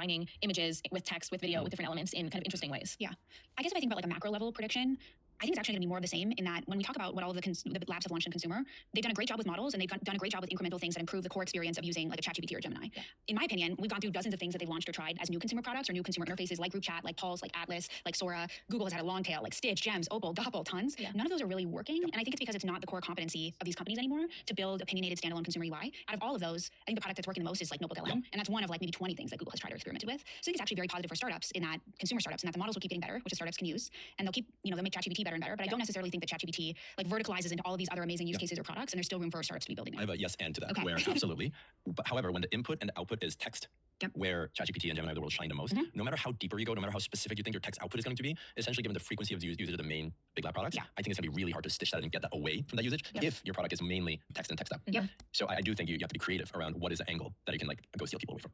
combining images with text, with video, with different elements in kind of interesting ways. Yeah. I guess if I think about like a macro level prediction, I think it's actually going to be more of the same in that when we talk about what all the labs have launched in consumer, they've done a great job with models and they've done a great job with incremental things that improve the core experience of using like a ChatGPT or Gemini. Yeah. In my opinion, we've gone through dozens of things that they've launched or tried as new consumer products or new consumer interfaces like Group Chat, like Pulse, like Atlas, like Sora. Google has had a long tail, like Stitch, Gems, Opal, Gopal, tons. Yeah. None of those are really working. And I think it's because it's not the core competency of these companies anymore to build opinionated standalone consumer UI. Out of all of those, I think the product that's working the most is like Notebook LM. And that's one of like maybe 20 things that Google has tried or experimented with. So I think it's actually very positive for startups in that consumer startups, and that the models will keep getting better, which the startups can use. And they'll keep, they'll make ChatGPT better and better. But I don't necessarily think that ChatGPT like verticalizes into all of these other amazing use cases or products, and there's still room for startups to be building them. I have a yes and to that, where absolutely. But however, when the input and the output is text, where ChatGPT and Gemini of the world shine the most, no matter how deeper you go, no matter how specific you think your text output is going to be, essentially given the frequency of usage of the main big lab products, I think it's going to be really hard to stitch that and get that away from that usage if your product is mainly text and text up. So I do think you have to be creative around what is the angle that you can like go steal people away from.